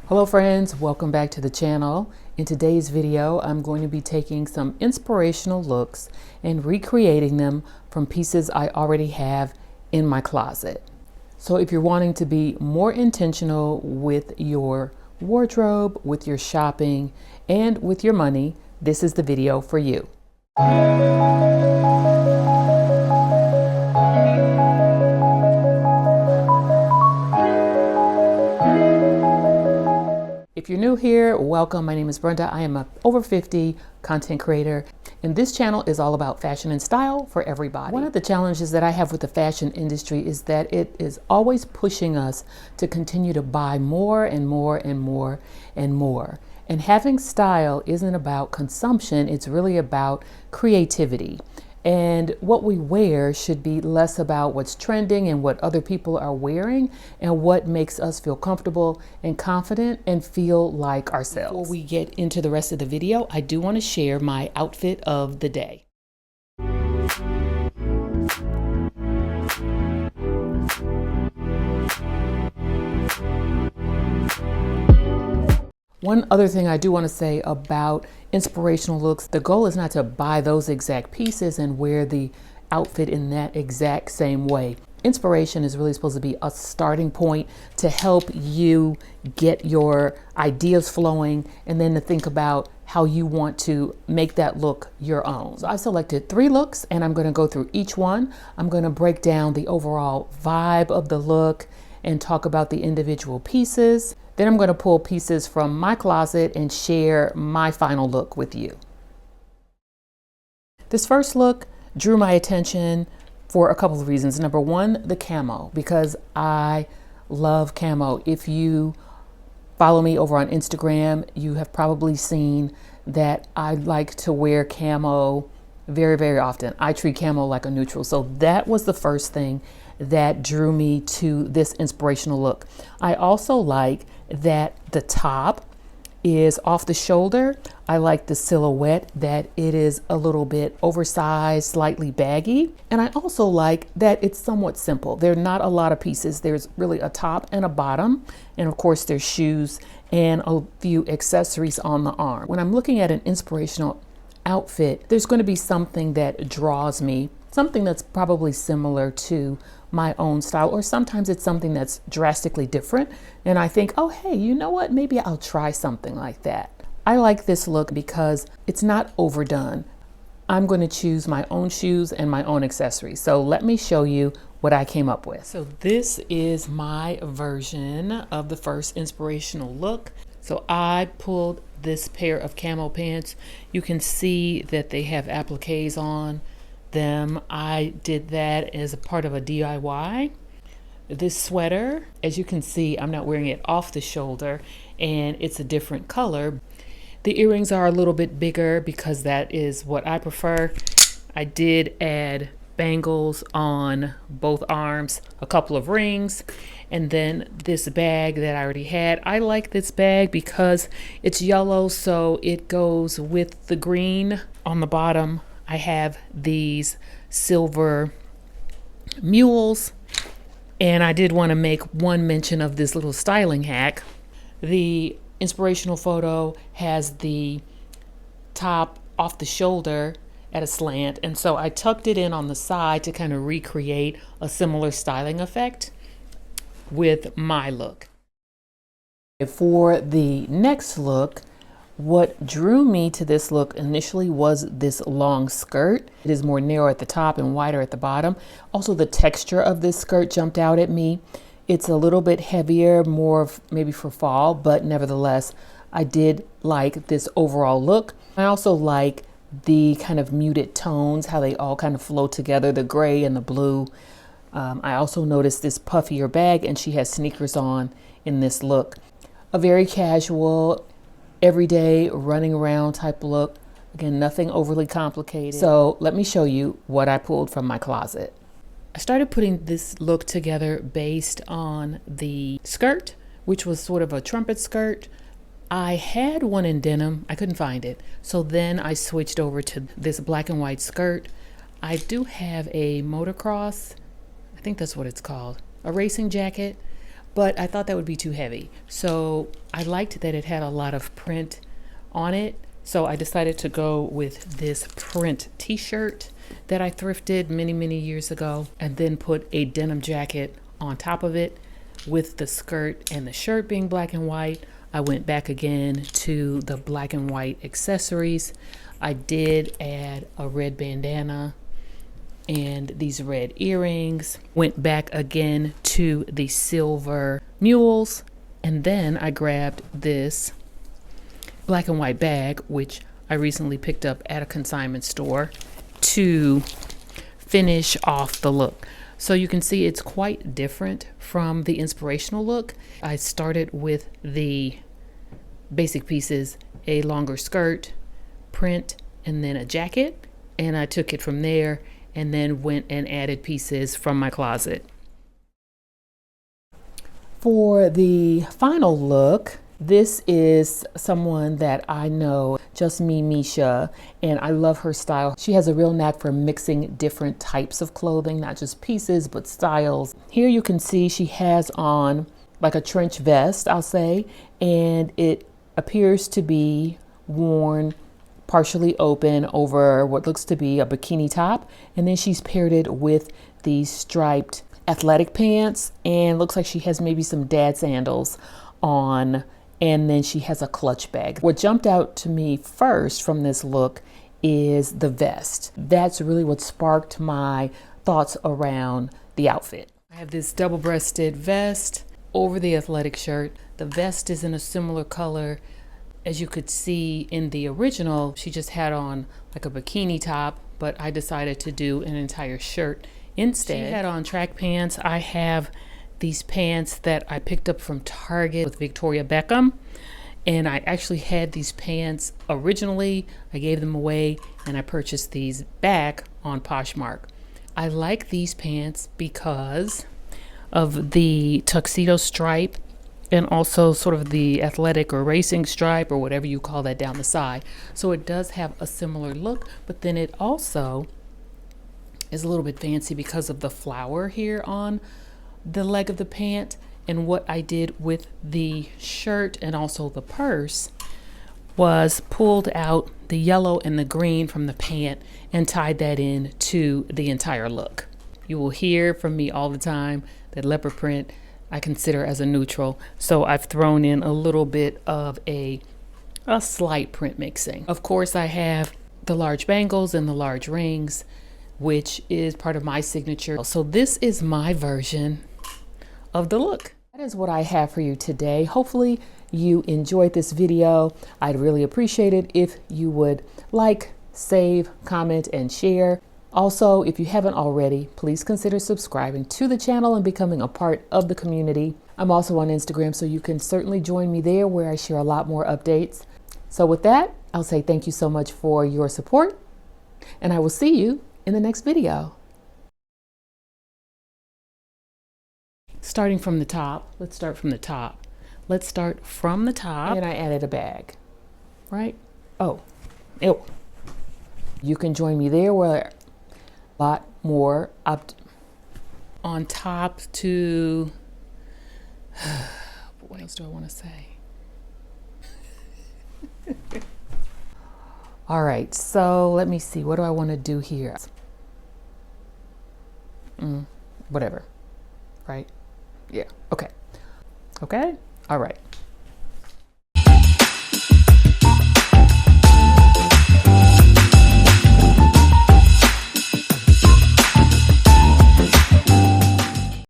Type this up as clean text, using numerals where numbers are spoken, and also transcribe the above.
Hello friends, welcome back to the channel. In today's video, I'm going to be taking some inspirational looks and recreating them from pieces I already have in my closet. So if you're wanting to be more intentional with your wardrobe, with your shopping, and with your money, this is the video for you. If you're new here, welcome. My name is Brenda. I am a over 50 content creator, and this channel is all about fashion and style for everybody. One of the challenges that I have with the fashion industry is that it is always pushing us to continue to buy more and more and more and more. And having style isn't about consumption, it's really about creativity. And what we wear should be less about what's trending and what other people are wearing and what makes us feel comfortable and confident and feel like ourselves. Before we get into the rest of the video, I do want to share my outfit of the day. One other thing I do want to say about inspirational looks, the goal is not to buy those exact pieces and wear the outfit in that exact same way. Inspiration is really supposed to be a starting point to help you get your ideas flowing and then to think about how you want to make that look your own. So I selected 3 looks and I'm going to go through each one. I'm going to break down the overall vibe of the look and talk about the individual pieces. Then I'm going to pull pieces from my closet and share my final look with you. This first look drew my attention for a couple of reasons. Number one, the camo, because I love camo. If you follow me over on Instagram, you have probably seen that I like to wear camo very, very often. I treat camo like a neutral. So that was the first thing that drew me to this inspirational look. I also like that the top is off the shoulder. I like the silhouette, that it is a little bit oversized, slightly baggy. And I also like that it's somewhat simple. There are not a lot of pieces. There's really a top and a bottom. And of course there's shoes and a few accessories on the arm. When I'm looking at an inspirational outfit, there's going to be something that draws me, something that's probably similar to my own style, or sometimes it's something that's drastically different. And I think, oh, hey, you know what? Maybe I'll try something like that. I like this look because it's not overdone. I'm going to choose my own shoes and my own accessories. So let me show you what I came up with. So this is my version of the first inspirational look. So I pulled this pair of camo pants. You can see that they have appliques on them. I did that as a part of a DIY. This sweater, as you can see, I'm not wearing it off the shoulder and it's a different color. The earrings are a little bit bigger because that is what I prefer. I did add bangles on both arms, a couple of rings, and then this bag that I already had. I like this bag because it's yellow, so it goes with the green. On the bottom, I have these silver mules, and I did want to make one mention of this little styling hack. The inspirational photo has the top off the shoulder at a slant, and so I tucked it in on the side to kind of recreate a similar styling effect with my look. For the next look, what drew me to this look initially was this long skirt. It is more narrow at the top and wider at the bottom. Also, the texture of this skirt jumped out at me. It's a little bit heavier, more maybe for fall, but nevertheless, I did like this overall look. I also like the kind of muted tones, how they all kind of flow together, the gray and the blue. I also noticed this puffier bag, and she has sneakers on in this look. A very casual, everyday running around type look. Again, nothing overly complicated. So let me show you what I pulled from my closet. I started putting this look together based on the skirt, which was sort of a trumpet skirt. I had one in denim, I couldn't find it. So then I switched over to this black and white skirt. I do have a motocross, I think that's what it's called, a racing jacket but I thought that would be too heavy. So I liked that it had a lot of print on it. So I decided to go with this print t-shirt that I thrifted many years ago, and then put a denim jacket on top of it with the skirt and the shirt being black and white. I went back again to the black and white accessories. I did add a red bandana and these red earrings. Went back again to the silver mules, and then I grabbed this black and white bag, which I recently picked up at a consignment store, to finish off the look. So you can see it's quite different from the inspirational look. I started with the basic pieces, a longer skirt, print, and then a jacket, and I took it from there and then went and added pieces from my closet. For the final look, this is someone that I know, Just Me Misha, and I love her style. She has a real knack for mixing different types of clothing, not just pieces, but styles. Here you can see she has on like a trench vest, I'll say, and it appears to be worn partially open over what looks to be a bikini top, and then she's paired it with these striped athletic pants, and looks like she has maybe some dad sandals on, and then she has a clutch bag. What jumped out to me first from this look is the vest. That's really what sparked my thoughts around the outfit. I have this double-breasted vest over the athletic shirt. The vest is in a similar color. As you could see in the original, she just had on like a bikini top, but I decided to do an entire shirt instead. She had on track pants. I have these pants that I picked up from Target with Victoria Beckham, and I actually had these pants originally. I gave them away and I purchased these back on Poshmark. I like these pants because of the tuxedo stripe and also sort of the athletic or racing stripe or whatever you call that down the side. So it does have a similar look, but then it also is a little bit fancy because of the flower here on the leg of the pant. And what I did with the shirt and also the purse was pulled out the yellow and the green from the pant and tied that in to the entire look. You will hear from me all the time that leopard print I consider as a neutral, so I've thrown in a little bit of a slight print mixing. Of course, I have the large bangles and the large rings, which is part of my signature. So this is my version of the look. That is what I have for you today. Hopefully you enjoyed this video. I'd really appreciate it if you would like, save, comment, and share. Also, if you haven't already, please consider subscribing to the channel and becoming a part of the community. I'm also on Instagram, so you can certainly join me there where I share a lot more updates. So with that, I'll say thank you so much for your support, and I will see you in the next video. Starting from the top, let's start from the top. Let's start from the top. And I added a bag, right? Oh, ew. You can join me there where a lot more up on top to, what else do I want to say? All right, so let me see, what do I want to do here? Whatever, right? Yeah, okay. Okay, all right.